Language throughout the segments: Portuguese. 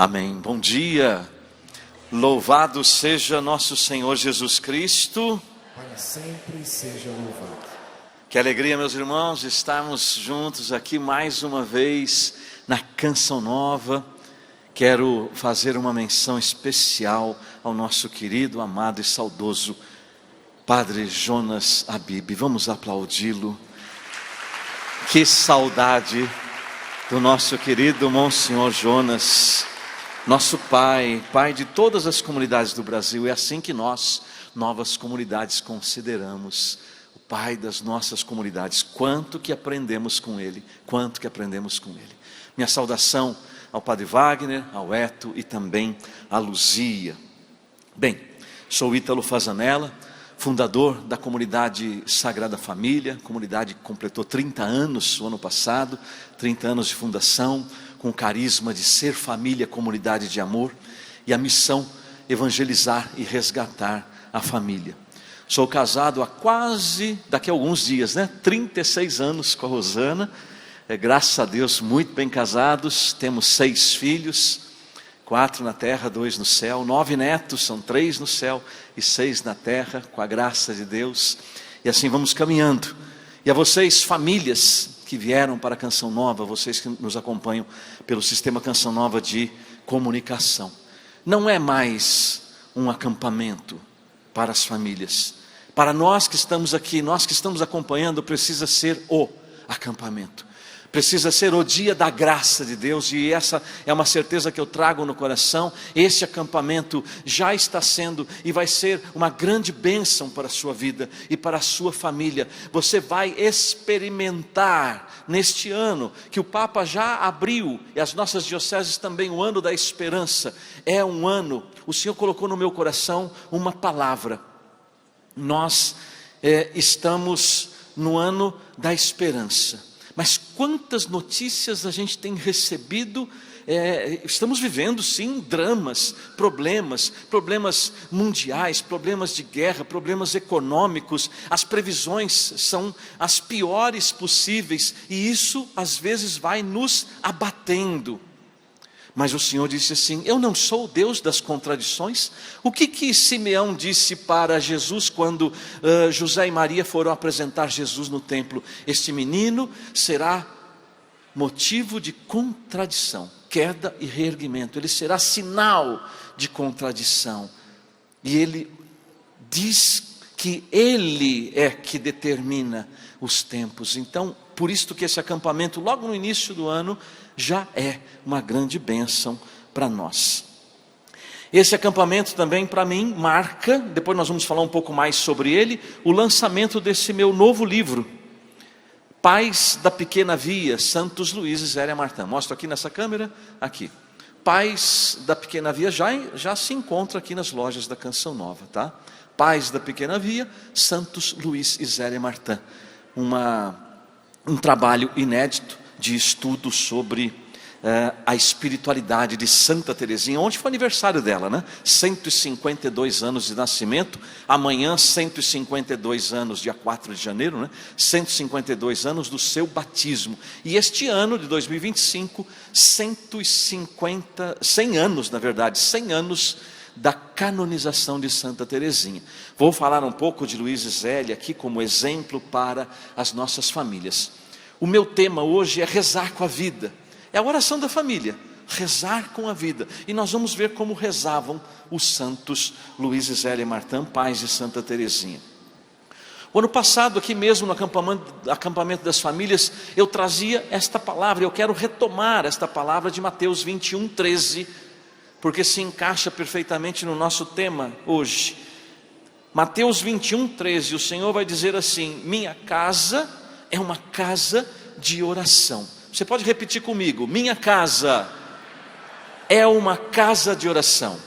Amém. Bom dia. Louvado seja nosso Senhor Jesus Cristo. Para sempre seja louvado. Que alegria, meus irmãos, estarmos juntos aqui mais uma vez na Canção Nova. Quero fazer uma menção especial ao nosso querido, amado e saudoso Padre Jonas Abib. Vamos aplaudi-lo. Que saudade do nosso querido Monsenhor Jonas, nosso pai de todas as comunidades do Brasil. É assim que nós, novas comunidades, consideramos o pai das nossas comunidades. Quanto que aprendemos com ele, quanto que aprendemos com ele. Minha saudação ao Padre Wagner, ao Eto e também à Luzia. Bem, sou Ítalo Fazanella, fundador da comunidade Sagrada Família, comunidade que completou 30 anos o ano passado, 30 anos de fundação, com o carisma de ser família, comunidade de amor, e a missão evangelizar e resgatar a família. Sou casado há quase, daqui a alguns dias, 36 anos com a Rosana, graças a Deus muito bem casados, temos 6 filhos, 4 na terra, 2 no céu, 9 netos, são 3 no céu e 6 na terra, com a graça de Deus, e assim vamos caminhando. E a vocês, famílias que vieram para a Canção Nova, vocês que nos acompanham pelo Sistema Canção Nova de comunicação, não é mais um acampamento para as famílias. Para nós que estamos aqui, nós que estamos acompanhando, precisa ser o acampamento. Precisa ser o dia da graça de Deus, e essa é uma certeza que eu trago no coração. Esse acampamento já está sendo e vai ser uma grande bênção para a sua vida e para a sua família. Você vai experimentar neste ano, que o Papa já abriu, e as nossas dioceses também, o ano da esperança. É um ano, o Senhor colocou no meu coração uma palavra. Nós estamos no ano da esperança. Mas quantas notícias a gente tem recebido, estamos vivendo sim dramas, problemas mundiais, problemas de guerra, problemas econômicos, as previsões são as piores possíveis, e isso às vezes vai nos abatendo. Mas o Senhor disse assim: eu não sou o Deus das contradições. O que Simeão disse para Jesus quando José e Maria foram apresentar Jesus no templo? Este menino será motivo de contradição, queda e reerguimento. Ele será sinal de contradição. E ele diz que ele é que determina os tempos. Então, por isso que esse acampamento, logo no início do ano, já é uma grande bênção para nós. Esse acampamento também para mim marca, depois nós vamos falar um pouco mais sobre ele, o lançamento desse meu novo livro, Pais da Pequena Via, Santos Luís e Zélia Martã. Mostro aqui nessa câmera, aqui. Pais da Pequena Via já se encontra aqui nas lojas da Canção Nova, tá? Pais da Pequena Via, Santos Luís e Zélia Martã. Um trabalho inédito de estudo sobre a espiritualidade de Santa Teresinha. Ontem foi aniversário dela, 152 anos de nascimento. Amanhã 152 anos, dia 4 de janeiro, 152 anos do seu batismo. E este ano de 2025, 100 anos, na verdade, 100 anos da canonização de Santa Teresinha. Vou falar um pouco de Luís e Zélia aqui como exemplo para as nossas famílias. O meu tema hoje é rezar com a vida. É a oração da família, rezar com a vida. E nós vamos ver como rezavam os santos Luís e Zélia Martã, pais de Santa Teresinha. O ano passado, aqui mesmo no acampamento das famílias, eu trazia esta palavra. Eu quero retomar esta palavra de Mateus 21, 13, porque se encaixa perfeitamente no nosso tema hoje. Mateus 21, 13, o Senhor vai dizer assim: minha casa é uma casa de oração. Você pode repetir comigo: minha casa é uma casa de oração.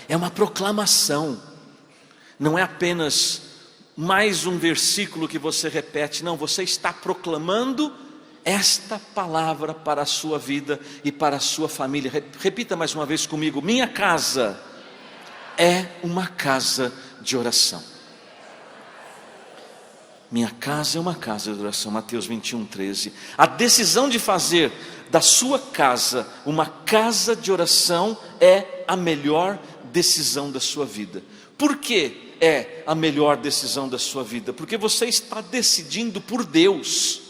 É uma proclamação. Não é apenas mais um versículo que você repete. Não, você está proclamando esta palavra para a sua vida e para a sua família. Repita mais uma vez comigo: minha casa é uma casa de oração. minha casa é uma casa de oração, Mateus 21:13. A decisão de fazer da sua casa uma casa de oração é a melhor decisão da sua vida. Por que é a melhor decisão da sua vida? Porque você está decidindo por Deus.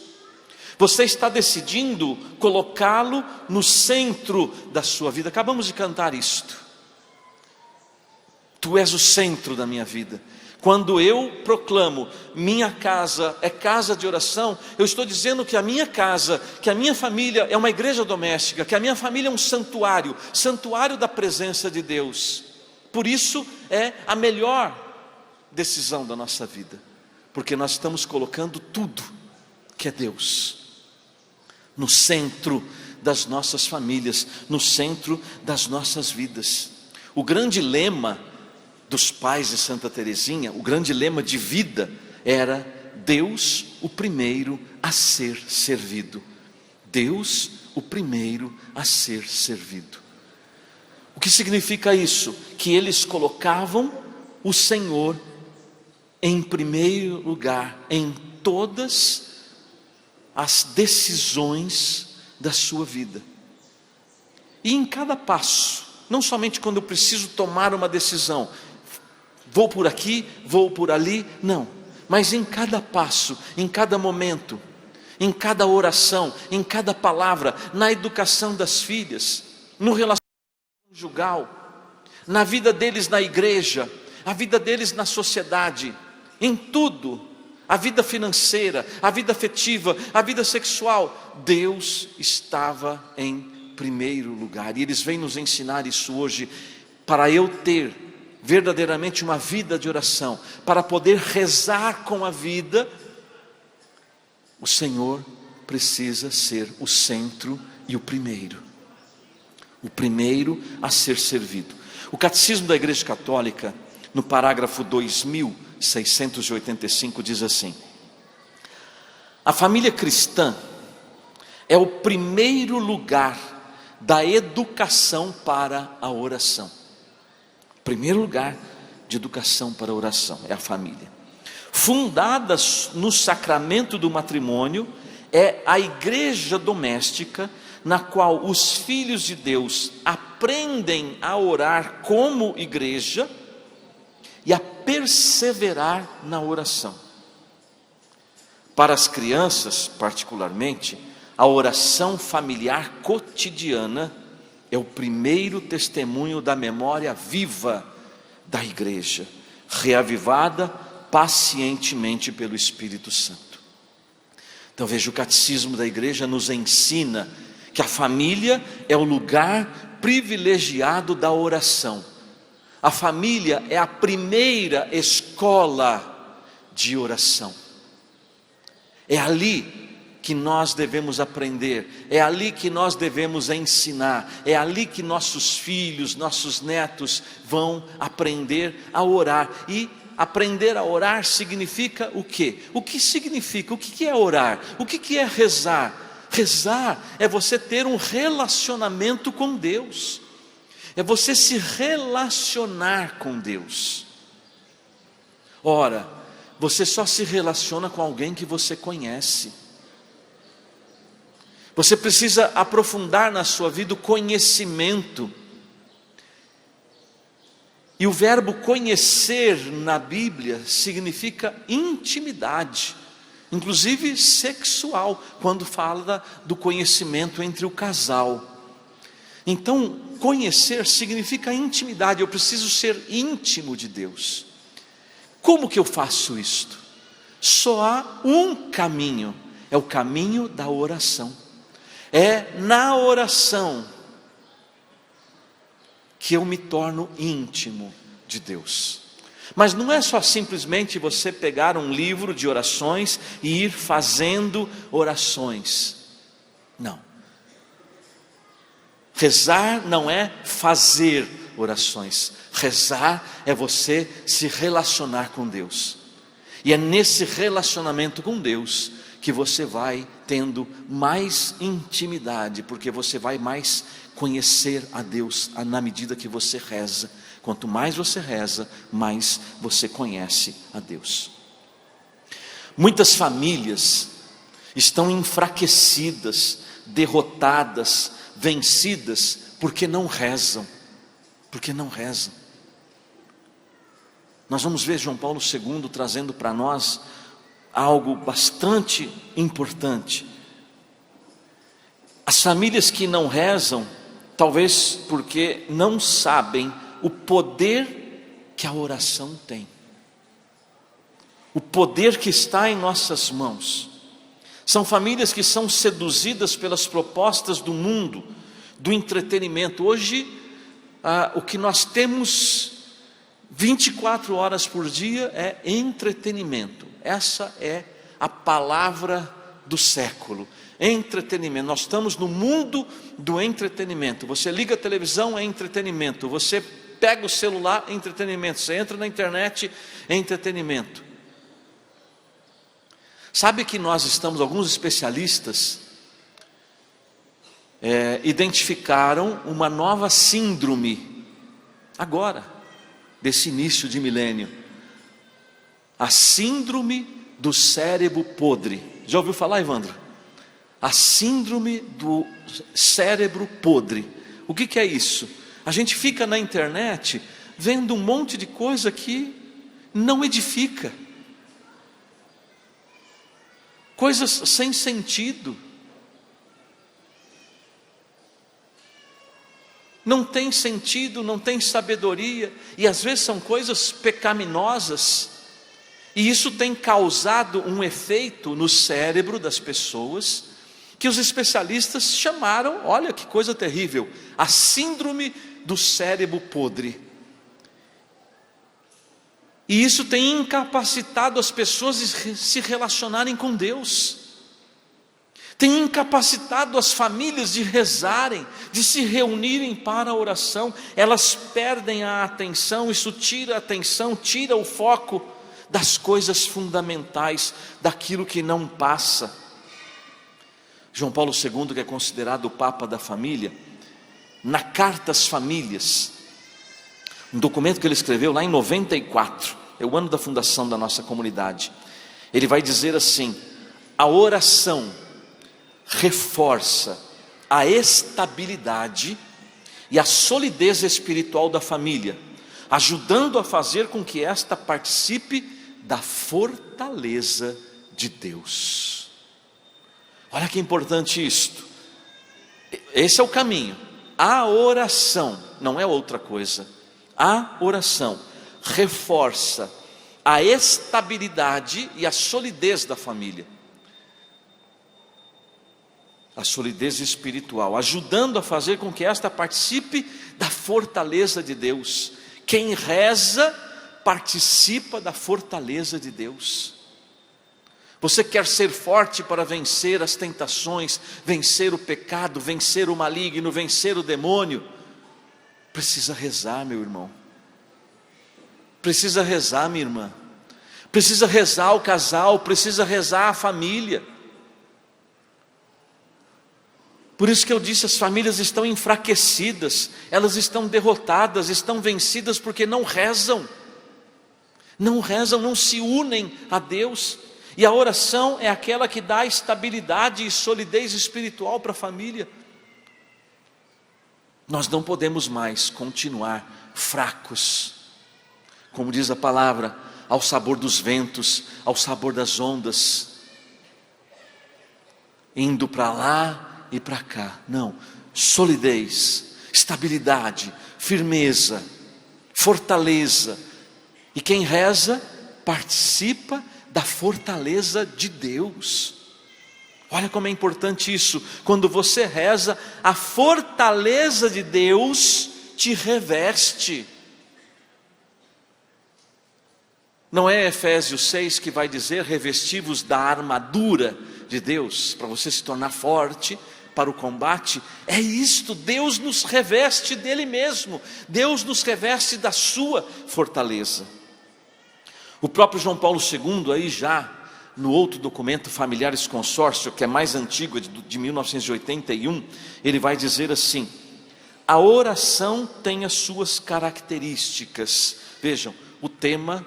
Você está decidindo colocá-lo no centro da sua vida. Acabamos de cantar isto. Tu és o centro da minha vida. Quando eu proclamo, minha casa é casa de oração, eu estou dizendo que a minha casa, que a minha família é uma igreja doméstica, que a minha família é um santuário, santuário da presença de Deus. Por isso é a melhor decisão da nossa vida, porque nós estamos colocando tudo que é Deus no centro das nossas famílias, no centro das nossas vidas. O grande lema dos pais de Santa Teresinha, o grande lema de vida era Deus o primeiro a ser servido. Deus o primeiro a ser servido. O que significa isso? Que eles colocavam o Senhor em primeiro lugar em todas as decisões da sua vida. E em cada passo, não somente quando eu preciso tomar uma decisão, vou por aqui, vou por ali, não. Mas em cada passo, em cada momento, em cada oração, em cada palavra, na educação das filhas, no relacionamento conjugal, na vida deles na igreja, a vida deles na sociedade, em tudo, a vida financeira, a vida afetiva, a vida sexual, Deus estava em primeiro lugar. E eles vêm nos ensinar isso hoje, para eu ter verdadeiramente uma vida de oração, para poder rezar com a vida, o Senhor precisa ser o centro e o primeiro a ser servido. O Catecismo da Igreja Católica, no parágrafo 2685, diz assim: a família cristã é o primeiro lugar da educação para a oração. Primeiro lugar de educação para a oração é a família. Fundada no sacramento do matrimônio, é a igreja doméstica na qual os filhos de Deus aprendem a orar como igreja e a perseverar na oração. Para as crianças, particularmente, a oração familiar cotidiana é o primeiro testemunho da memória viva da igreja, reavivada pacientemente pelo Espírito Santo. Então veja, o catecismo da igreja nos ensina que a família é o lugar privilegiado da oração. A família é a primeira escola de oração. É ali que nós devemos aprender, é ali que nós devemos ensinar, é ali que nossos filhos, nossos netos vão aprender a orar. E aprender a orar significa o quê? O que significa? O que é orar? O que é rezar? Rezar é você ter um relacionamento com Deus, é você se relacionar com Deus. Ora, você só se relaciona com alguém que você conhece. Você precisa aprofundar na sua vida o conhecimento. E o verbo conhecer na Bíblia significa intimidade, inclusive sexual, quando fala do conhecimento entre o casal. Então, conhecer significa intimidade. Eu preciso ser íntimo de Deus. Como que eu faço isto? Só há um caminho, é o caminho da oração. É na oração que eu me torno íntimo de Deus. Mas não é só simplesmente você pegar um livro de orações e ir fazendo orações. Não. Rezar não é fazer orações. Rezar é você se relacionar com Deus. E é nesse relacionamento com Deus que você vai tendo mais intimidade, porque você vai mais conhecer a Deus na medida que você reza. Quanto mais você reza, mais você conhece a Deus. Muitas famílias estão enfraquecidas, derrotadas, vencidas, porque não rezam. Porque não rezam. Nós vamos ver João Paulo II trazendo para nós algo bastante importante. As famílias que não rezam, talvez porque não sabem o poder que a oração tem. O poder que está em nossas mãos. São famílias que são seduzidas pelas propostas do mundo, do entretenimento. Hoje, o que nós temos 24 horas por dia é entretenimento. Essa é a palavra do século. Entretenimento. Nós estamos no mundo do entretenimento. Você liga a televisão, é entretenimento. Você pega o celular, é entretenimento. Você entra na internet, é entretenimento. Sabe que alguns especialistas identificaram uma nova síndrome, agora, desse início de milênio. A síndrome do cérebro podre. Já ouviu falar, Evandro? A síndrome do cérebro podre. O que é isso? A gente fica na internet vendo um monte de coisa que não edifica. Coisas sem sentido. Não tem sentido, não tem sabedoria, e às vezes são coisas pecaminosas, e isso tem causado um efeito no cérebro das pessoas, que os especialistas chamaram, olha que coisa terrível, a síndrome do cérebro podre. E isso tem incapacitado as pessoas de se relacionarem com Deus. Tem incapacitado as famílias de rezarem, de se reunirem para a oração. Elas perdem a atenção, isso tira a atenção, tira o foco das coisas fundamentais, daquilo que não passa. João Paulo II, que é considerado o Papa da família, na Carta às Famílias, um documento que ele escreveu lá em 94, é o ano da fundação da nossa comunidade, ele vai dizer assim: a oração reforça a estabilidade e a solidez espiritual da família, ajudando a fazer com que esta participe da fortaleza de Deus. Olha que importante isto. Esse é o caminho. A oração, não é outra coisa. A oração reforça a estabilidade e a solidez da família. A solidez espiritual, ajudando a fazer com que esta participe da fortaleza de Deus. Quem reza, participa da fortaleza de Deus. Você quer ser forte para vencer as tentações, vencer o pecado, vencer o maligno, vencer o demônio? Precisa rezar, meu irmão. Precisa rezar, minha irmã. Precisa rezar o casal, precisa rezar a família. Por isso que eu disse, as famílias estão enfraquecidas, elas estão derrotadas, estão vencidas porque não rezam. Não rezam, não se unem a Deus. E a oração é aquela que dá estabilidade e solidez espiritual para a família. Nós não podemos mais continuar fracos, como diz a palavra, ao sabor dos ventos, ao sabor das ondas, indo para lá e para cá. Não, solidez, estabilidade, firmeza, fortaleza. E quem reza participa da fortaleza de Deus. Olha como é importante isso. Quando você reza, a fortaleza de Deus te reveste. Não é Efésios 6 que vai dizer: revesti-vos da armadura de Deus, para você se tornar forte para o combate? É isto, Deus nos reveste dele mesmo, Deus nos reveste da sua fortaleza. O próprio João Paulo II, aí já no outro documento, Familiares Consórcio, que é mais antigo, de 1981, ele vai dizer assim: a oração tem as suas características. Vejam, o tema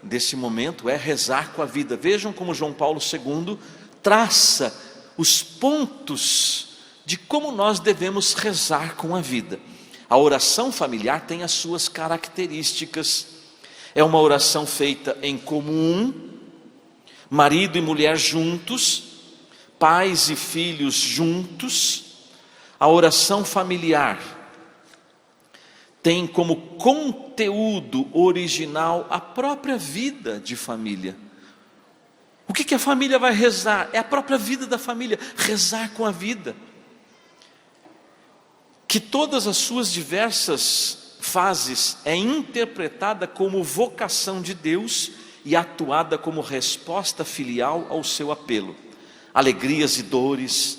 desse momento é rezar com a vida. Vejam como João Paulo II traça os pontos de como nós devemos rezar com a vida. A oração familiar tem as suas características. É uma oração feita em comum, marido e mulher juntos, pais e filhos juntos. A oração familiar tem como conteúdo original a própria vida de família. O que a família vai rezar? É a própria vida da família, rezar com a vida. Que todas as suas diversas fases é interpretada como vocação de Deus e atuada como resposta filial ao seu apelo. Alegrias e dores,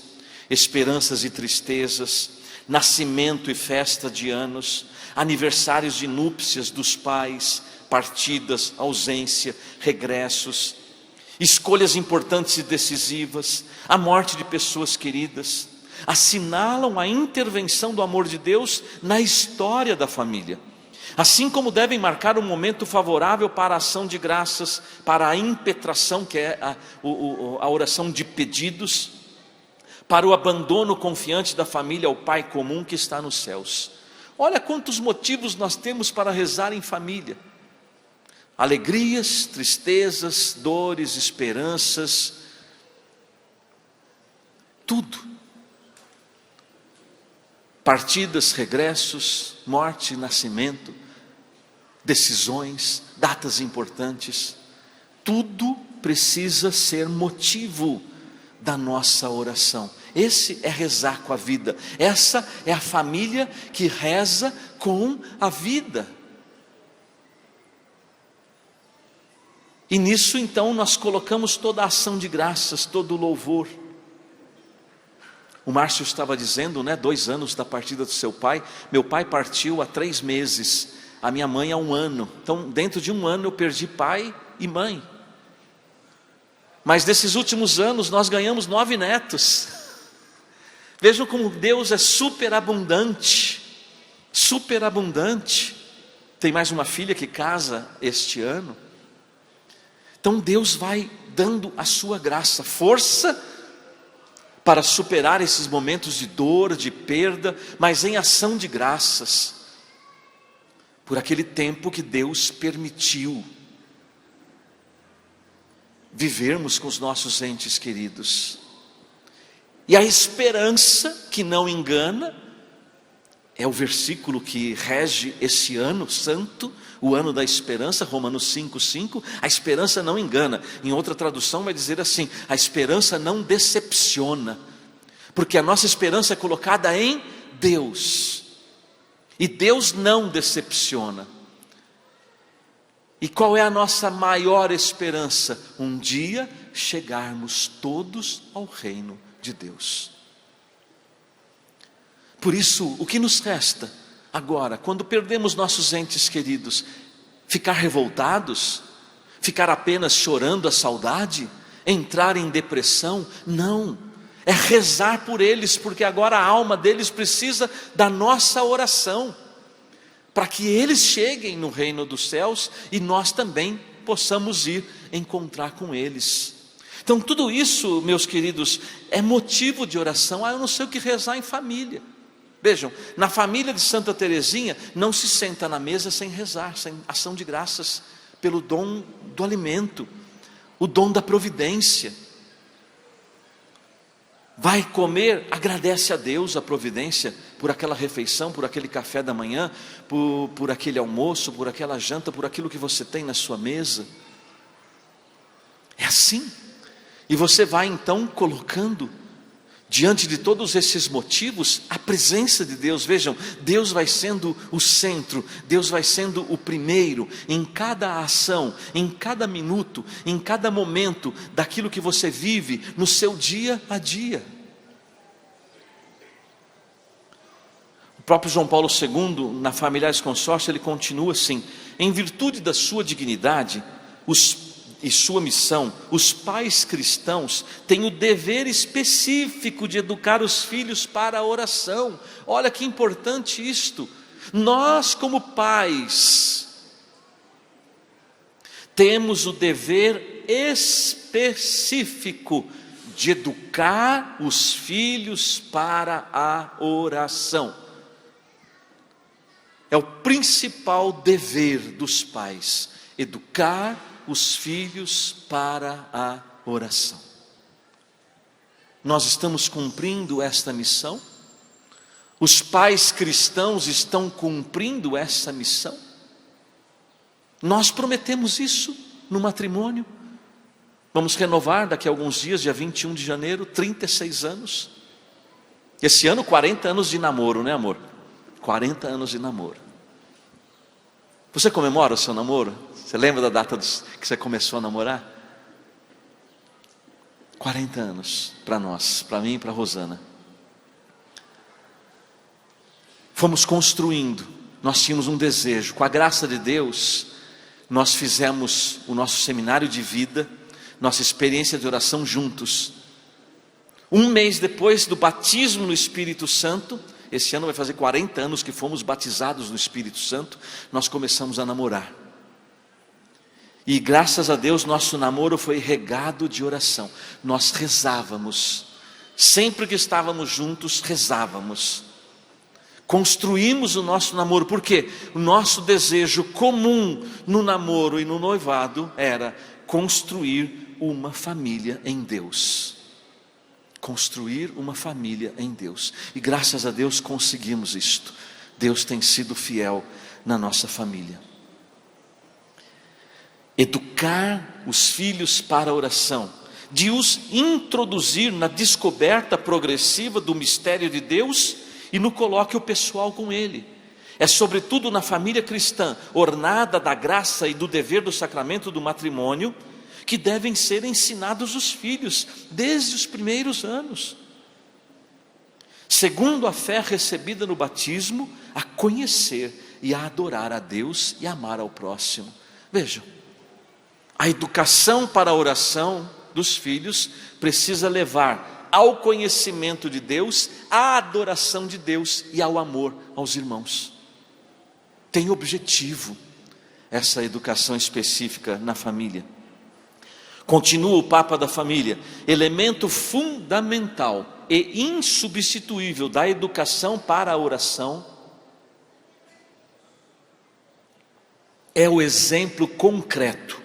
esperanças e tristezas, nascimento e festa de anos, aniversários de núpcias dos pais, partidas, ausência, regressos, escolhas importantes e decisivas, a morte de pessoas queridas, assinalam a intervenção do amor de Deus na história da família. Assim como devem marcar um momento favorável para a ação de graças, para a impetração, que é a oração de pedidos, para o abandono confiante da família ao Pai comum que está nos céus. Olha quantos motivos nós temos para rezar em família. Alegrias, tristezas, dores, esperanças, tudo. Partidas, regressos, morte, nascimento, decisões, datas importantes, tudo precisa ser motivo da nossa oração. Esse é rezar com a vida. Essa é a família que reza com a vida. E nisso então nós colocamos toda a ação de graças, todo o louvor. O Márcio estava dizendo, 2 anos da partida do seu pai. Meu pai partiu há 3 meses, a minha mãe há 1 ano. Então dentro de 1 ano eu perdi pai e mãe. Mas desses últimos anos nós ganhamos 9 netos. Vejam como Deus é superabundante. Superabundante. Tem mais uma filha que casa este ano. Então Deus vai dando a sua graça, força para superar esses momentos de dor, de perda, mas em ação de graças, por aquele tempo que Deus permitiu vivermos com os nossos entes queridos. E a esperança que não engana, é o versículo que rege esse ano santo, o ano da esperança, Romanos 5:5, a esperança não engana. Em outra tradução vai dizer assim, a esperança não decepciona, porque a nossa esperança é colocada em Deus, e Deus não decepciona. E qual é a nossa maior esperança? Um dia chegarmos todos ao reino de Deus. Por isso, o que nos resta agora, quando perdemos nossos entes queridos? Ficar revoltados? Ficar apenas chorando a saudade? Entrar em depressão? Não, é rezar por eles, porque agora a alma deles precisa da nossa oração, para que eles cheguem no reino dos céus e nós também possamos ir encontrar com eles. Então tudo isso, meus queridos, é motivo de oração. Eu não sei o que rezar em família. Vejam, na família de Santa Teresinha, não se senta na mesa sem rezar, sem ação de graças, pelo dom do alimento, o dom da providência. Vai comer, agradece a Deus a providência, por aquela refeição, por aquele café da manhã, por aquele almoço, por aquela janta, por aquilo que você tem na sua mesa. É assim, e você vai então colocando, diante de todos esses motivos, a presença de Deus. Vejam, Deus vai sendo o centro, Deus vai sendo o primeiro, em cada ação, em cada minuto, em cada momento, daquilo que você vive, no seu dia a dia. O próprio João Paulo II, na Familiares Consórcio, ele continua assim, em virtude da sua dignidade, e sua missão, os pais cristãos têm o dever específico de educar os filhos para a oração. Olha que importante isto. Nós como pais temos o dever específico de educar os filhos para a oração. É o principal dever dos pais, educar os filhos para a oração. Nós estamos cumprindo esta missão? Os pais cristãos estão cumprindo essa missão? Nós prometemos isso no matrimônio. Vamos renovar daqui a alguns dias, dia 21 de janeiro, 36 anos. Esse ano 40 anos de namoro, né, amor? 40 anos de namoro. Você comemora o seu namoro? Você lembra da data que você começou a namorar? 40 anos para nós, para mim e para a Rosana. Fomos construindo, nós tínhamos um desejo. Com a graça de Deus, nós fizemos o nosso seminário de vida, nossa experiência de oração juntos. Um mês depois do batismo no Espírito Santo, esse ano vai fazer 40 anos que fomos batizados no Espírito Santo, nós começamos a namorar. E graças a Deus nosso namoro foi regado de oração. Nós rezávamos, sempre que estávamos juntos rezávamos. Construímos o nosso namoro, porque o nosso desejo comum no namoro e no noivado era construir uma família em Deus. Construir uma família em Deus. E graças a Deus conseguimos isto. Deus tem sido fiel na nossa família. Educar os filhos para a oração, de os introduzir na descoberta progressiva do mistério de Deus e no colóquio pessoal com Ele. É sobretudo na família cristã, ornada da graça e do dever do sacramento do matrimônio, que devem ser ensinados os filhos, desde os primeiros anos. Segundo a fé recebida no batismo, a conhecer e a adorar a Deus e amar ao próximo. Vejam, a educação para a oração dos filhos precisa levar ao conhecimento de Deus, à adoração de Deus e ao amor aos irmãos. Tem objetivo essa educação específica na família. Continua o Papa da Família: elemento fundamental e insubstituível da educação para a oração é o exemplo concreto,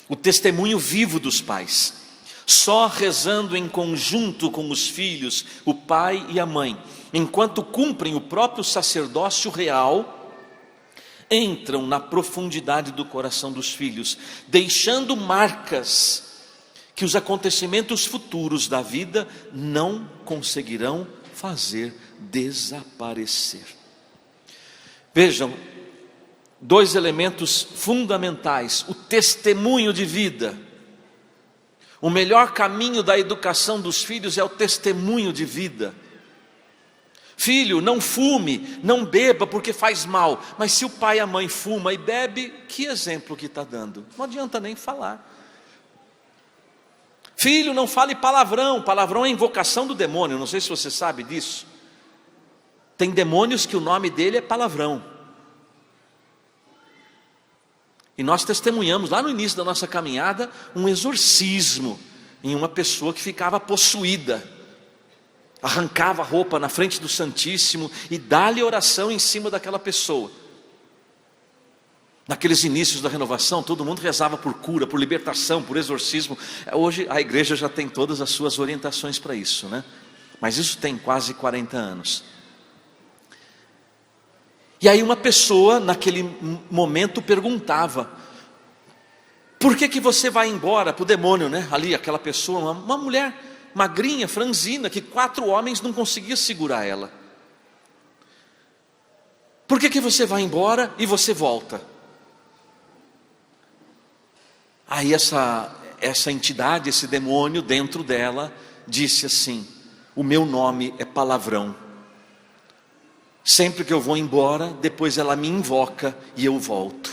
o testemunho vivo dos pais. Só rezando em conjunto com os filhos, o pai e a mãe, enquanto cumprem o próprio sacerdócio real, entram na profundidade do coração dos filhos, deixando marcas que os acontecimentos futuros da vida não conseguirão fazer desaparecer. Vejam, dois elementos fundamentais: o testemunho de vida. O melhor caminho da educação dos filhos é o testemunho de vida. Filho, não fume, não beba porque faz mal. Mas se o pai e a mãe fuma e bebe, que exemplo que está dando? Não adianta nem falar. Filho, não fale palavrão. Palavrão é invocação do demônio, não sei se você sabe disso. Tem demônios que o nome dele é palavrão. E nós testemunhamos lá no início da nossa caminhada um exorcismo em uma pessoa que ficava possuída. Arrancava a roupa na frente do Santíssimo e dá-lhe oração em cima daquela pessoa. Naqueles inícios da renovação, todo mundo rezava por cura, por libertação, por exorcismo. Hoje a igreja já tem todas as suas orientações para isso, né? Mas isso tem quase 40 anos. E aí uma pessoa naquele momento perguntava: por que você vai embora? Para o demônio, né? Ali aquela pessoa, uma mulher magrinha, franzina, que 4 homens não conseguiam segurar ela. Por que você vai embora e você volta? Aí essa entidade, esse demônio dentro dela disse assim: o meu nome é palavrão. Sempre que eu vou embora, depois ela me invoca e eu volto.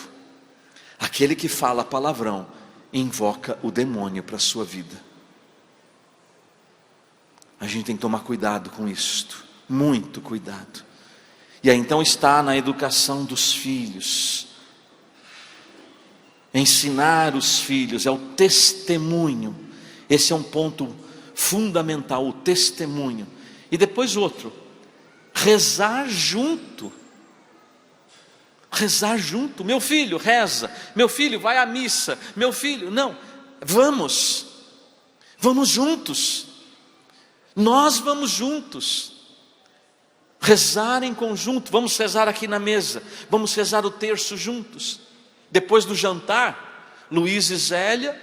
Aquele que fala palavrão invoca o demônio para a sua vida. A gente tem que tomar cuidado com isto, muito cuidado. E aí então está na educação dos filhos. Ensinar os filhos é o testemunho. Esse é um ponto fundamental, o testemunho. E depois outro, rezar junto. Rezar junto. Meu filho, reza. Meu filho, vai à missa. Meu filho, não. Vamos juntos. Nós vamos juntos. Rezar em conjunto. Vamos rezar aqui na mesa. Vamos rezar o terço juntos. Depois do jantar, Luiz e Zélia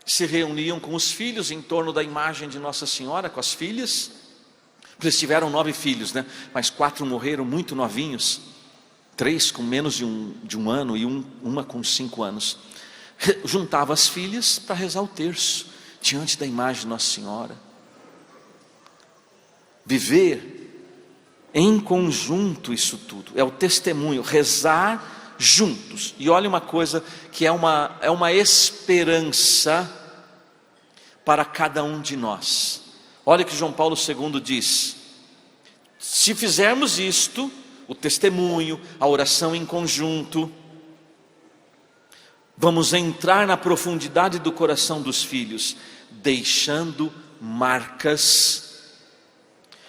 se reuniam com os filhos em torno da imagem de Nossa Senhora, com as filhas. Eles tiveram 9 filhos, né? Mas 4 morreram muito novinhos. 3 com menos de um ano e uma com 5 anos. Juntava as filhas para rezar o terço diante da imagem de Nossa Senhora. Viver em conjunto isso tudo é o testemunho, rezar juntos. E olha uma coisa que é uma esperança para cada um de nós. Olha o que João Paulo II diz: se fizermos isto, o testemunho, a oração em conjunto, vamos entrar na profundidade do coração dos filhos, deixando marcas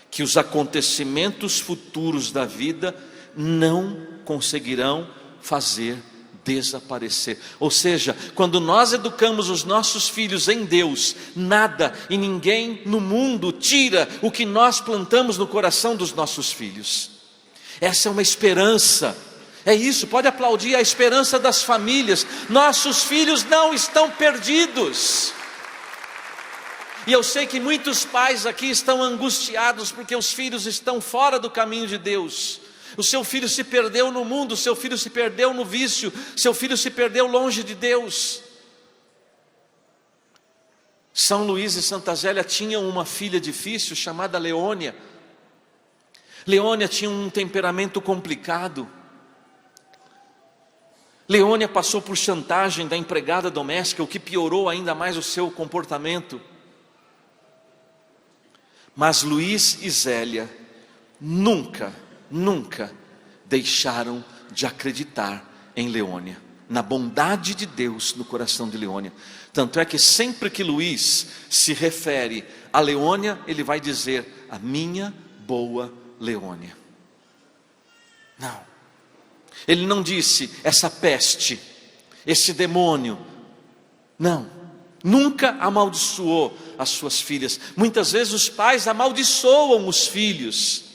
que os acontecimentos futuros da vida não conseguirão fazer desaparecer. Ou seja, quando nós educamos os nossos filhos em Deus, nada e ninguém no mundo tira o que nós plantamos no coração dos nossos filhos. Essa é uma esperança. É isso, pode aplaudir a esperança das famílias. Nossos filhos não estão perdidos. E eu sei que muitos pais aqui estão angustiados porque os filhos estão fora do caminho de Deus. O seu filho se perdeu no mundo, o seu filho se perdeu no vício, seu filho se perdeu longe de Deus. São Luís e Santa Zélia tinham uma filha difícil chamada Leônia. Leônia tinha um temperamento complicado. Leônia passou por chantagem da empregada doméstica, o que piorou ainda mais o seu comportamento. Mas Luís e Zélia nunca deixaram de acreditar em Leônia, na bondade de Deus no coração de Leônia. Tanto é que sempre que Luís se refere a Leônia, ele vai dizer: a minha boa Leônia. Não, ele não disse essa peste, esse demônio. Não, nunca amaldiçoou as suas filhas. Muitas vezes os pais amaldiçoam os filhos,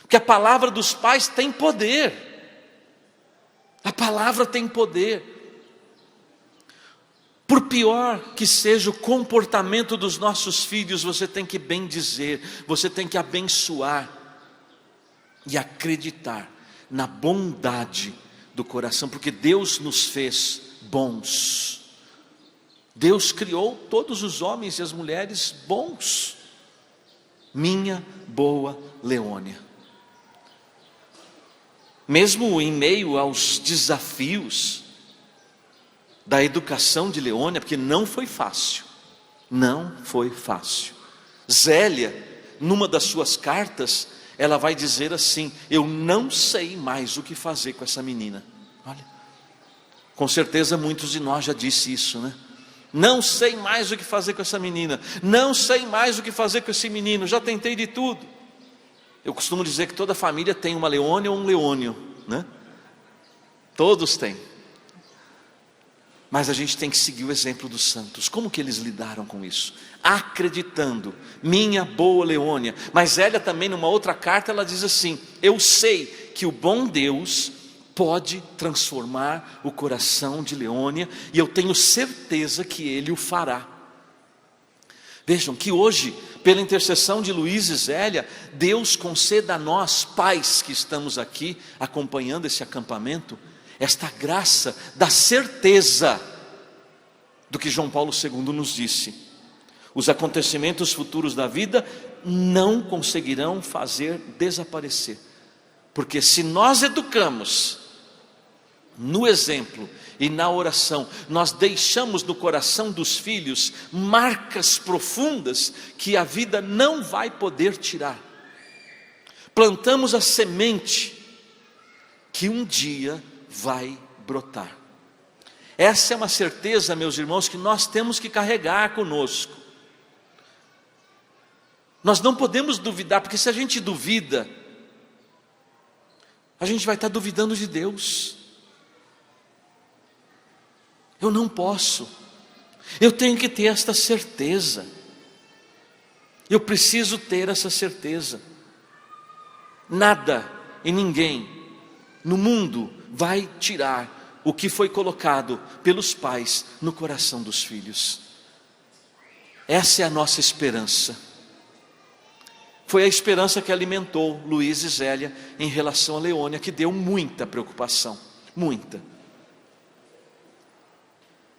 porque a palavra dos pais tem poder. A palavra tem poder. Por pior que seja o comportamento dos nossos filhos, você tem que bendizer, você tem que abençoar e acreditar na bondade do coração, porque Deus nos fez bons. Deus criou todos os homens e as mulheres bons. Minha boa Leônia. Mesmo em meio aos desafios da educação de Leônia, porque não foi fácil, Zélia, numa das suas cartas, ela vai dizer assim: eu não sei mais o que fazer com essa menina. Olha, com certeza muitos de nós já disse isso, né? Não sei mais o que fazer com essa menina, não sei mais o que fazer com esse menino, já tentei de tudo. Eu costumo dizer que toda família tem uma Leônia ou um Leônio, né? Todos têm. Mas a gente tem que seguir o exemplo dos santos. Como que eles lidaram com isso? Acreditando, minha boa Leônia. Mas Zélia também, numa outra carta, ela diz assim: eu sei que o bom Deus pode transformar o coração de Leônia, e eu tenho certeza que Ele o fará. Vejam que hoje, pela intercessão de Luís e Zélia, Deus conceda a nós, pais que estamos aqui acompanhando esse acampamento, esta graça da certeza do que João Paulo II nos disse: os acontecimentos futuros da vida não conseguirão fazer desaparecer, porque se nós educamos no exemplo e na oração, nós deixamos no coração dos filhos marcas profundas que a vida não vai poder tirar. Plantamos a semente que um dia vai brotar. Essa é uma certeza, meus irmãos, que nós temos que carregar conosco. Nós não podemos duvidar, porque se a gente duvida, a gente vai estar duvidando de Deus. Eu não posso, eu tenho que ter esta certeza, eu preciso ter essa certeza. Nada e ninguém no mundo vai tirar o que foi colocado pelos pais no coração dos filhos. Essa é a nossa esperança. Foi a esperança que alimentou Luiz e Zélia em relação a Leônia, que deu muita preocupação, muita.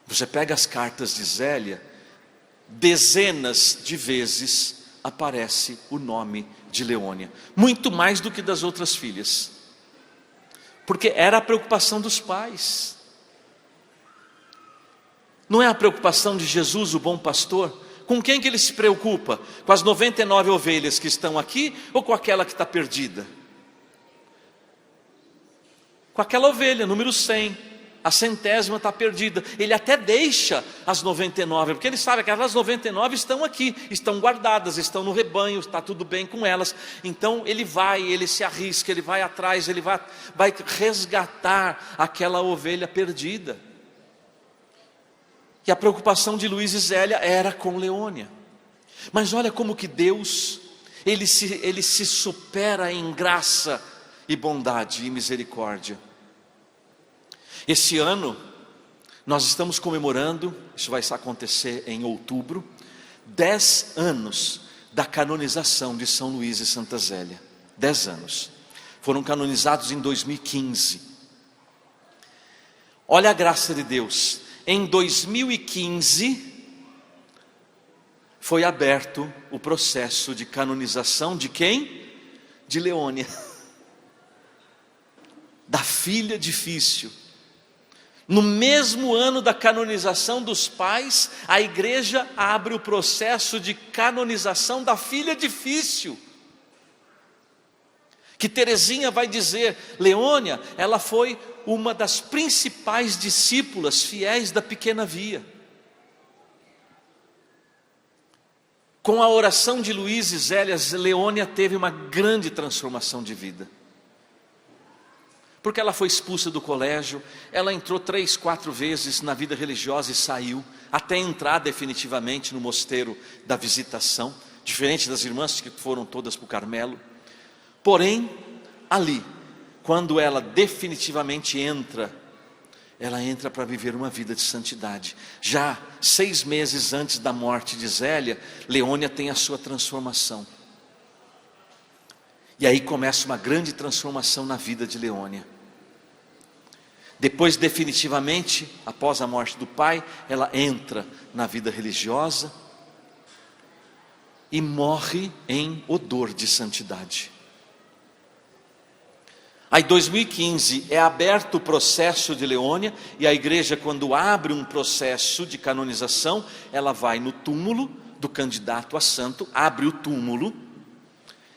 Você pega as cartas de Zélia, dezenas de vezes aparece o nome de Leônia, muito mais do que das outras filhas, porque era a preocupação dos pais. Não é a preocupação de Jesus, o bom pastor? Com quem que ele se preocupa? Com as 99 ovelhas que estão aqui ou com aquela que está perdida? Com aquela ovelha, número 100. A 100ª está perdida. Ele até deixa as 99, porque ele sabe que aquelas 99 estão aqui, estão guardadas, estão no rebanho, está tudo bem com elas. Então ele se arrisca, ele vai atrás, ele vai resgatar aquela ovelha perdida. E a preocupação de Luiz e Zélia era com Leônia. Mas olha como que Deus, ele se supera em graça e bondade e misericórdia. Esse ano, nós estamos comemorando, isso vai acontecer em outubro, 10 anos da canonização de São Luís e Santa Zélia. 10 anos. Foram canonizados em 2015. Olha a graça de Deus. Em 2015, foi aberto o processo de canonização de quem? De Leônia, da filha difícil. No mesmo ano da canonização dos pais, a igreja abre o processo de canonização da filha difícil. Que Teresinha vai dizer, Leônia, ela foi uma das principais discípulas fiéis da Pequena Via. Com a oração de Luiz e Zélia, Leônia teve uma grande transformação de vida. Porque ela foi expulsa do colégio, ela entrou 3, 4 vezes na vida religiosa e saiu, até entrar definitivamente no mosteiro da Visitação, diferente das irmãs que foram todas para o Carmelo. Porém, ali, quando ela definitivamente entra, ela entra para viver uma vida de santidade. Já 6 meses antes da morte de Zélia, Leônia tem a sua transformação. E aí começa uma grande transformação na vida de Leônia. Depois, definitivamente, após a morte do pai, ela entra na vida religiosa e morre em odor de santidade. Aí, em 2015, é aberto o processo de Leônia, e a igreja, quando abre um processo de canonização, ela vai no túmulo do candidato a santo, abre o túmulo,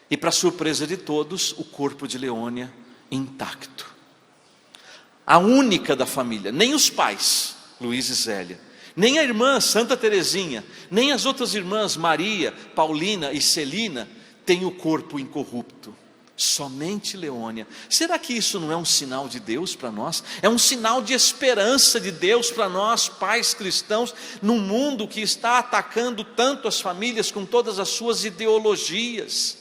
e para surpresa de todos, o corpo de Leônia intacto. A única da família, nem os pais, Luiz e Zélia, nem a irmã Santa Teresinha, nem as outras irmãs Maria, Paulina e Celina, têm o corpo incorrupto. Somente Leônia. Será que isso não é um sinal de Deus para nós? É um sinal de esperança de Deus para nós, pais cristãos, num mundo que está atacando tanto as famílias com todas as suas ideologias.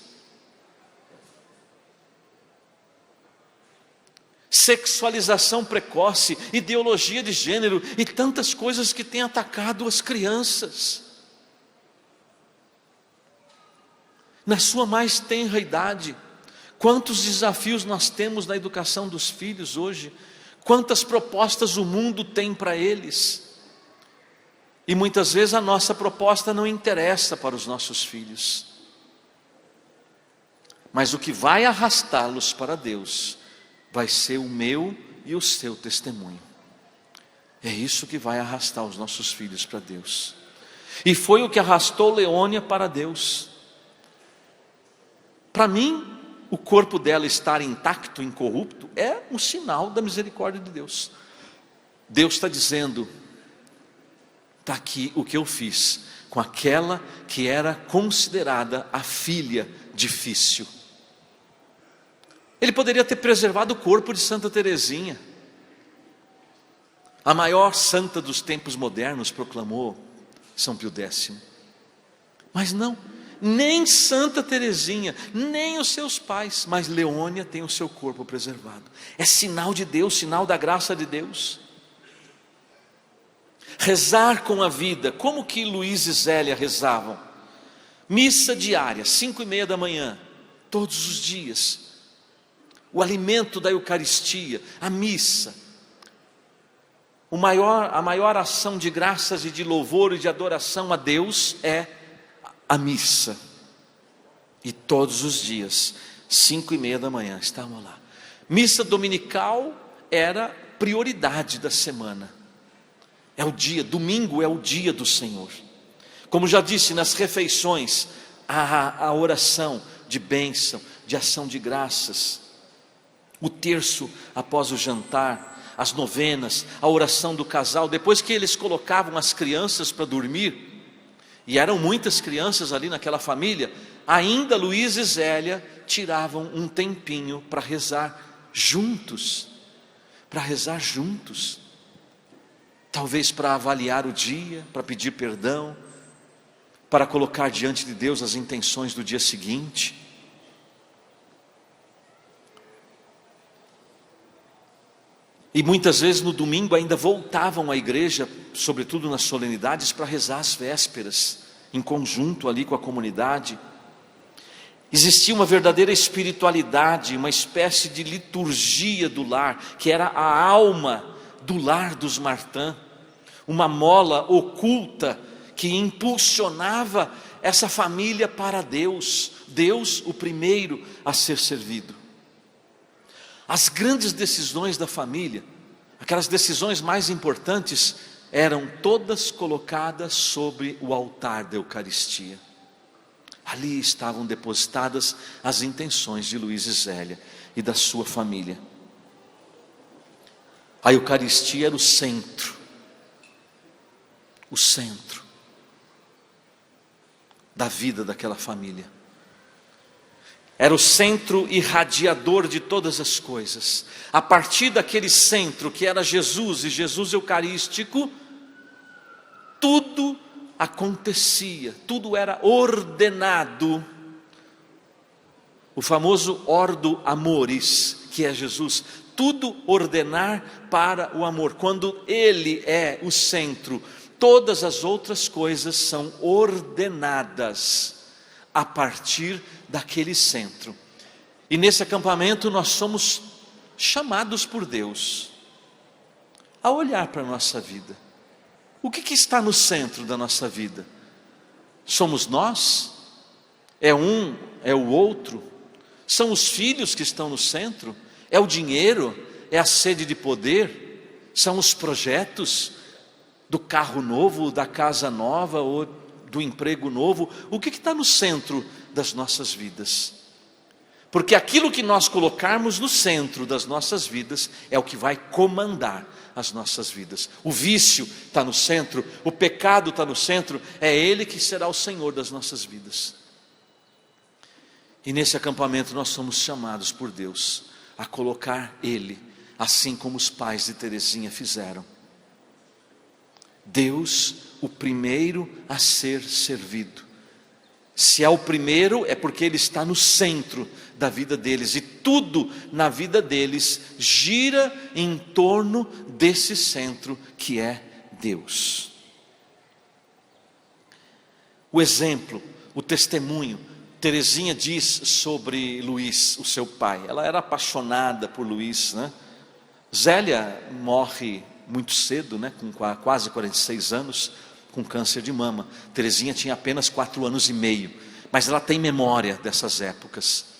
Sexualização precoce, ideologia de gênero e tantas coisas que têm atacado as crianças. Na sua mais tenra idade, quantos desafios nós temos na educação dos filhos hoje, quantas propostas o mundo tem para eles, e muitas vezes a nossa proposta não interessa para os nossos filhos, mas o que vai arrastá-los para Deus vai ser o meu e o seu testemunho. É isso que vai arrastar os nossos filhos para Deus. E foi o que arrastou Leônia para Deus. Para mim, o corpo dela estar intacto, incorrupto, é um sinal da misericórdia de Deus. Deus está dizendo: está aqui o que eu fiz com aquela que era considerada a filha difícil. Ele poderia ter preservado o corpo de Santa Teresinha, a maior santa dos tempos modernos, proclamou São Pio X. Mas não, nem Santa Teresinha, nem os seus pais, mas Leônia tem o seu corpo preservado. É sinal de Deus, sinal da graça de Deus. Rezar com a vida, como que Luís e Zélia rezavam? Missa diária, 5:30 da manhã, todos os dias. O alimento da Eucaristia, a missa. A maior ação de graças e de louvor e de adoração a Deus é a missa. E todos os dias, 5:30 da manhã, estavam lá. Missa dominical era prioridade da semana. É o dia, domingo é o dia do Senhor. Como já disse, nas refeições, a oração de bênção, de ação de graças. O terço após o jantar, as novenas, a oração do casal, depois que eles colocavam as crianças para dormir, e eram muitas crianças ali naquela família, ainda Luís e Zélia tiravam um tempinho para rezar juntos, talvez para avaliar o dia, para pedir perdão, para colocar diante de Deus as intenções do dia seguinte. E muitas vezes no domingo ainda voltavam à igreja, sobretudo nas solenidades, para rezar as vésperas, em conjunto ali com a comunidade. Existia uma verdadeira espiritualidade, uma espécie de liturgia do lar, que era a alma do lar dos Martin, uma mola oculta que impulsionava essa família para Deus, Deus o primeiro a ser servido. As grandes decisões da família, aquelas decisões mais importantes, eram todas colocadas sobre o altar da Eucaristia. Ali estavam depositadas as intenções de Luís e Zélia e da sua família. A Eucaristia era o centro da vida daquela família. Era o centro irradiador de todas as coisas. A partir daquele centro que era Jesus e Jesus eucarístico, tudo acontecia, tudo era ordenado. O famoso ordo amoris, que é Jesus, tudo ordenar para o amor. Quando Ele é o centro, todas as outras coisas são ordenadas a partir daquele centro. E nesse acampamento nós somos chamados por Deus a olhar para a nossa vida. O que está no centro da nossa vida? Somos nós? É um, é o outro? São os filhos que estão no centro? É o dinheiro? É a sede de poder? São os projetos do carro novo, da casa nova ou do emprego novo? O que está no centro das nossas vidas? Porque aquilo que nós colocarmos no centro das nossas vidas é o que vai comandar as nossas vidas. O vício está no centro, o pecado está no centro, é Ele que será o Senhor das nossas vidas. E nesse acampamento nós somos chamados por Deus a colocar Ele, assim como os pais de Teresinha fizeram. Deus, o primeiro a ser servido. Se é o primeiro, é porque Ele está no centro da vida deles, e tudo na vida deles gira em torno desse centro que é Deus. O exemplo, o testemunho, Teresinha diz sobre Luís, o seu pai. Ela era apaixonada por Luís, né? Zélia morre muito cedo, né? Com quase 46 anos, com câncer de mama. Teresinha tinha apenas 4 anos e meio, mas ela tem memória dessas épocas.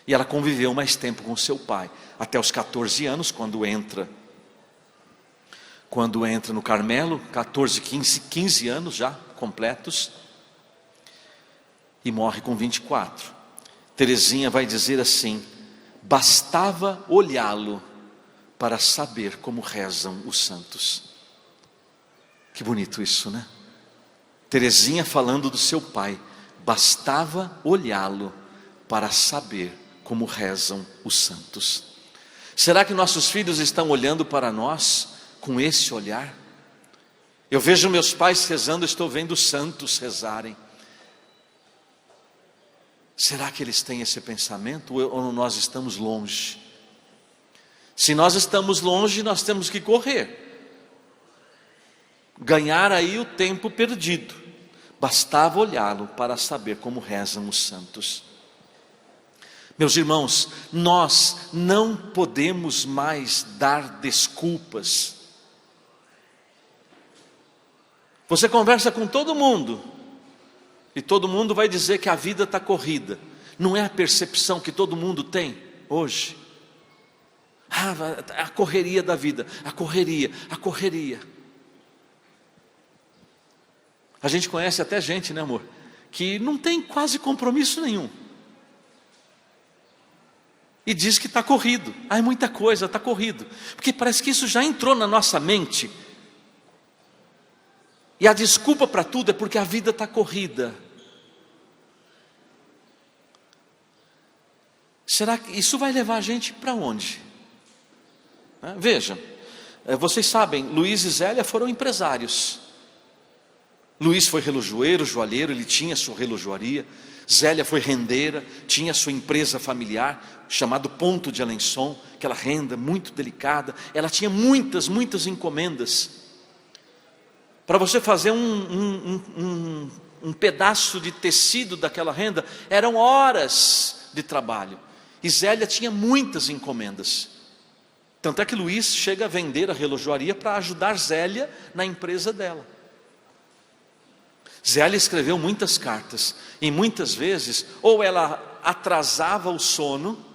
E ela conviveu mais tempo com seu pai, até os 14 anos, quando entra no Carmelo, 14, 15 anos já completos, e morre com 24. Teresinha vai dizer assim: bastava olhá-lo para saber como rezam os santos. Que bonito isso, né? Teresinha falando do seu pai, bastava olhá-lo para saber como rezam os santos. Será que nossos filhos estão olhando para nós com esse olhar? Eu vejo meus pais rezando, estou vendo os santos rezarem. Será que eles têm esse pensamento ou nós estamos longe? Se nós estamos longe, nós temos que correr, ganhar aí o tempo perdido. Bastava olhá-lo para saber como rezam os santos. Meus irmãos, nós não podemos mais dar desculpas. Você conversa com todo mundo, e todo mundo vai dizer que a vida está corrida. Não é a percepção que todo mundo tem hoje? A correria da vida, a correria. A gente conhece até gente, né, amor, que não tem quase compromisso nenhum. E diz que está corrido. É muita coisa, está corrido. Porque parece que isso já entrou na nossa mente. E a desculpa para tudo é porque a vida está corrida. Será que isso vai levar a gente para onde? Veja, vocês sabem, Luiz e Zélia foram empresários. Luiz foi relojoeiro, joalheiro, ele tinha sua relojoaria. Zélia foi rendeira, tinha sua empresa familiar, chamado Ponto de Alençon, aquela renda muito delicada. Ela tinha muitas encomendas. Para você fazer um pedaço de tecido daquela renda, eram horas de trabalho. E Zélia tinha muitas encomendas. Tanto é que Luiz chega a vender a relojoaria para ajudar Zélia na empresa dela. Zélia escreveu muitas cartas, e muitas vezes, ou ela atrasava o sono,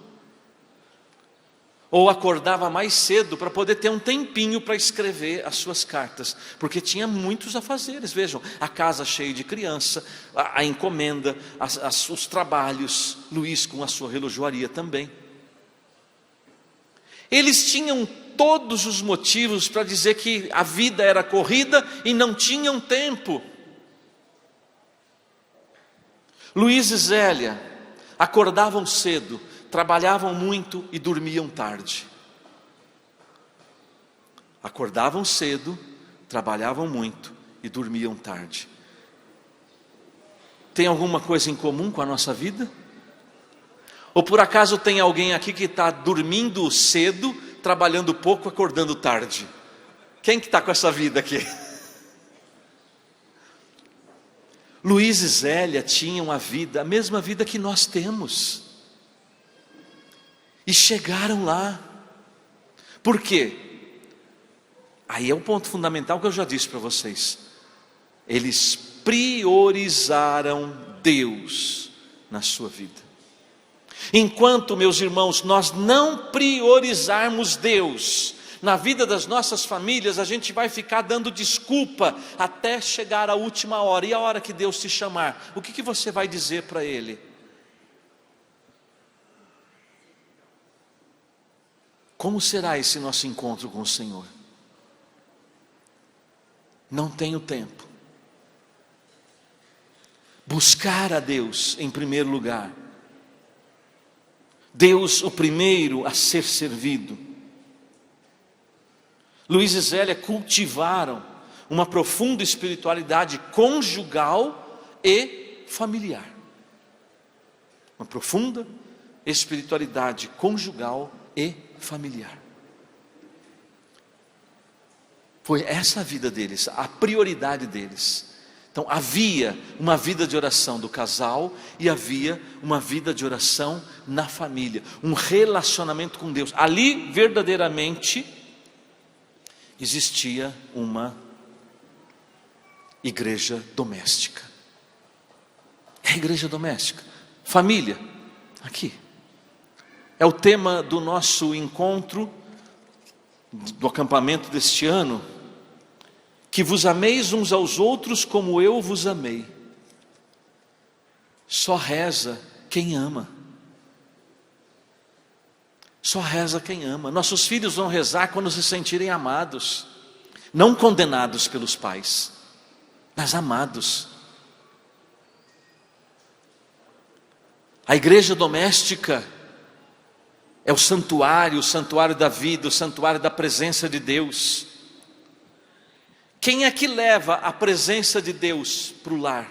ou acordava mais cedo para poder ter um tempinho para escrever as suas cartas, porque tinha muitos afazeres. Vejam, a casa cheia de criança, a encomenda, os trabalhos, Luiz com a sua relojoaria também. Eles tinham todos os motivos para dizer que a vida era corrida e não tinham tempo. Luiz e Zélia acordavam cedo, trabalhavam muito e dormiam tarde. Acordavam cedo, trabalhavam muito e dormiam tarde. Tem alguma coisa em comum com a nossa vida? Ou por acaso tem alguém aqui que está dormindo cedo, trabalhando pouco, acordando tarde? Quem que está com essa vida aqui? Luiz e Zélia tinham a mesma vida que nós temos. E chegaram lá. Por quê? Aí é um ponto fundamental que eu já disse para vocês. Eles priorizaram Deus na sua vida. Enquanto, meus irmãos, nós não priorizarmos Deus na vida das nossas famílias, a gente vai ficar dando desculpa até chegar à última hora. E a hora que Deus te chamar, o que você vai dizer para Ele? Como será esse nosso encontro com o Senhor? Não tenho tempo. Buscar a Deus em primeiro lugar. Deus o primeiro a ser servido. Luiz e Zélia cultivaram uma profunda espiritualidade conjugal e familiar. Uma profunda espiritualidade conjugal e familiar. Foi essa a vida deles, a prioridade deles. Então havia uma vida de oração do casal e havia uma vida de oração na família, um relacionamento com Deus. Ali verdadeiramente existia uma igreja doméstica. É a igreja doméstica, família, aqui. É o tema do nosso encontro, do acampamento deste ano. Que vos ameis uns aos outros como eu vos amei. Só reza quem ama. Só reza quem ama. Nossos filhos vão rezar quando se sentirem amados, não condenados pelos pais, mas amados. A igreja doméstica é o santuário da vida, o santuário da presença de Deus. Quem é que leva a presença de Deus para o lar?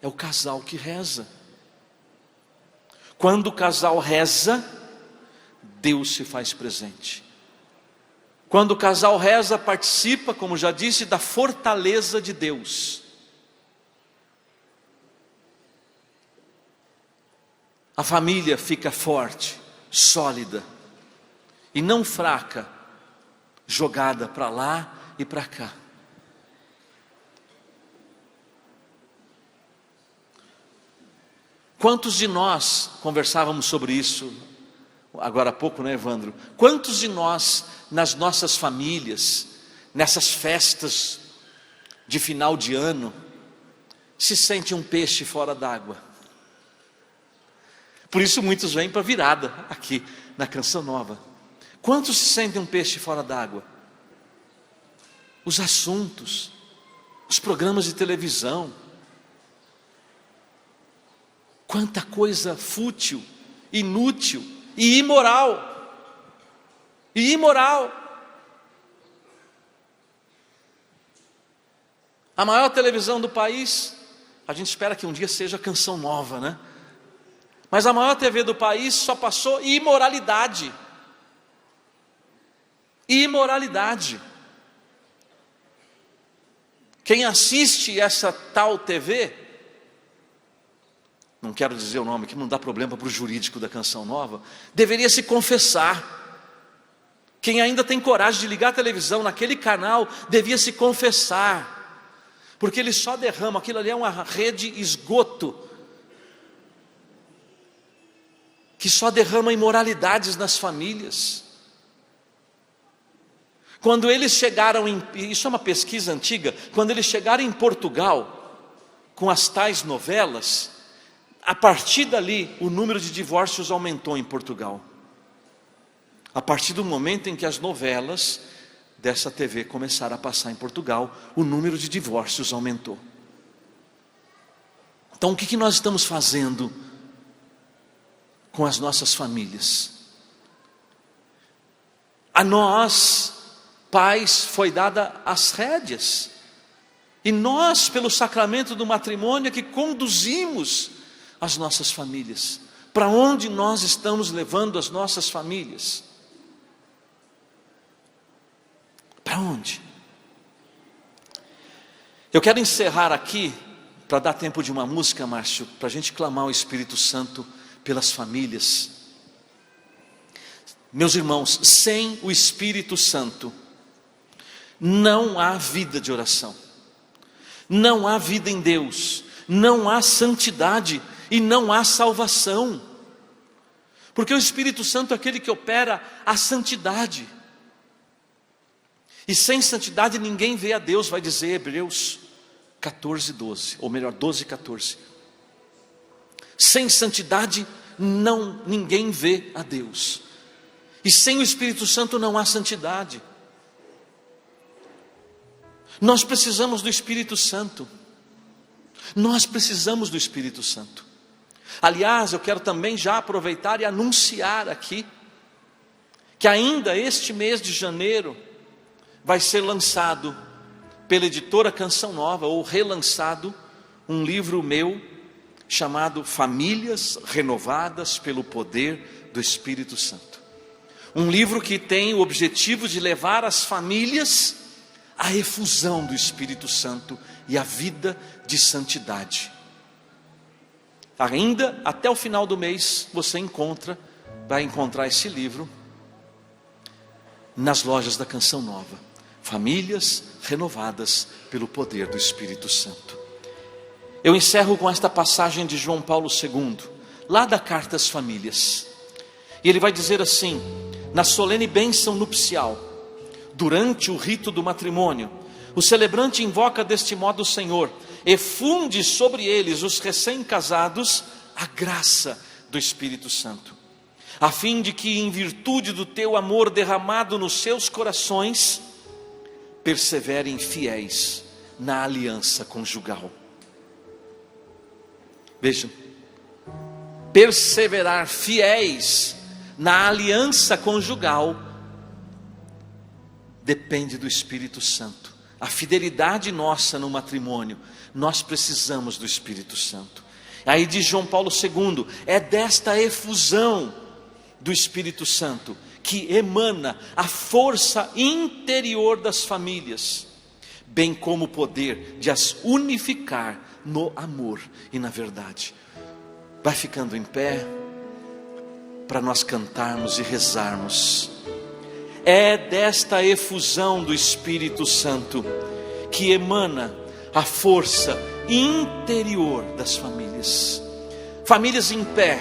É o casal que reza. Quando o casal reza, Deus se faz presente. Quando o casal reza, participa, como já disse, da fortaleza de Deus. A família fica forte, sólida, e não fraca, jogada para lá e para cá. Quantos de nós, conversávamos sobre isso agora há pouco, né, Evandro? Quantos de nós, nas nossas famílias, nessas festas de final de ano, se sente um peixe fora d'água? Por isso muitos vêm para a virada aqui na Canção Nova. Quantos se sentem um peixe fora d'água? Os assuntos, os programas de televisão, quanta coisa fútil, inútil e imoral. E imoral. A maior televisão do país, a gente espera que um dia seja a Canção Nova, né? Mas a maior TV do país só passou imoralidade. Imoralidade. Quem assiste essa tal TV, não quero dizer o nome, que não dá problema para o jurídico da Canção Nova, deveria se confessar. Quem ainda tem coragem de ligar a televisão naquele canal, devia se confessar. Porque eles só derramam, aquilo ali é uma rede esgoto, que só derrama imoralidades nas famílias. Quando eles chegaram isso é uma pesquisa antiga, quando eles chegaram em Portugal, com as tais novelas, a partir dali, o número de divórcios aumentou em Portugal. A partir do momento em que as novelas dessa TV começaram a passar em Portugal, o número de divórcios aumentou. Então o que nós estamos fazendo com as nossas famílias? A nós, pais, foi dada as rédeas, e nós, pelo sacramento do matrimônio, é que conduzimos as nossas famílias. Para onde nós estamos levando as nossas famílias? Para onde? Eu quero encerrar aqui, para dar tempo de uma música, Márcio, para a gente clamar o Espírito Santo pelas famílias. Meus irmãos, sem o Espírito Santo, não há vida de oração, não há vida em Deus, não há santidade e não há salvação, porque o Espírito Santo é aquele que opera a santidade, e sem santidade ninguém vê a Deus, vai dizer Hebreus 14, 12, ou melhor, 12, 14. Sem santidade ninguém vê a Deus, e sem o Espírito Santo não há santidade. Nós precisamos do Espírito Santo. Nós precisamos do Espírito Santo. Aliás, eu quero também já aproveitar e anunciar aqui que ainda este mês de janeiro vai ser lançado pela editora Canção Nova, ou relançado, um livro meu chamado Famílias Renovadas pelo Poder do Espírito Santo. Um livro que tem o objetivo de levar as famílias à efusão do Espírito Santo e à vida de santidade. Ainda até o final do mês você vai encontrar esse livro nas lojas da Canção Nova. Famílias renovadas pelo poder do Espírito Santo. Eu encerro com esta passagem de João Paulo II, lá da Carta às Famílias. E ele vai dizer assim: na solene bênção nupcial, durante o rito do matrimônio, o celebrante invoca deste modo o Senhor, e funde sobre eles, os recém-casados, a graça do Espírito Santo. a fim de que, em virtude do teu amor derramado nos seus corações, perseverem fiéis na aliança conjugal. Vejam, perseverar fiéis na aliança conjugal depende do Espírito Santo. A fidelidade nossa no matrimônio, nós precisamos do Espírito Santo. Aí diz João Paulo II, é desta efusão do Espírito Santo que emana a força interior das famílias, bem como o poder de as unificar no amor e na verdade. Vai ficando em pé para nós cantarmos e rezarmos. É desta efusão do Espírito Santo que emana a força interior das famílias. Famílias em pé,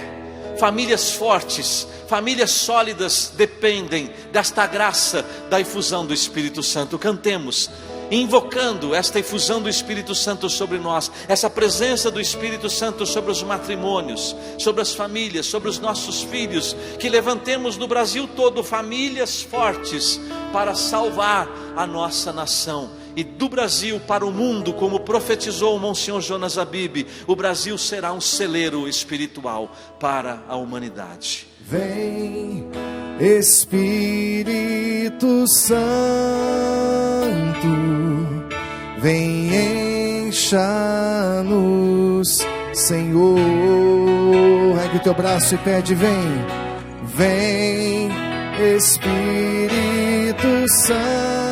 famílias fortes, famílias sólidas dependem desta graça da efusão do Espírito Santo. Cantemos, invocando esta efusão do Espírito Santo sobre nós, essa presença do Espírito Santo sobre os matrimônios, sobre as famílias, sobre os nossos filhos, que levantemos no Brasil todo famílias fortes para salvar a nossa nação. E do Brasil para o mundo, como profetizou o Monsenhor Jonas Abib, o Brasil será um celeiro espiritual para a humanidade. Vem, Espírito Santo, vem, encha-nos, Senhor. Ergue o teu braço e pede, vem, Espírito Santo.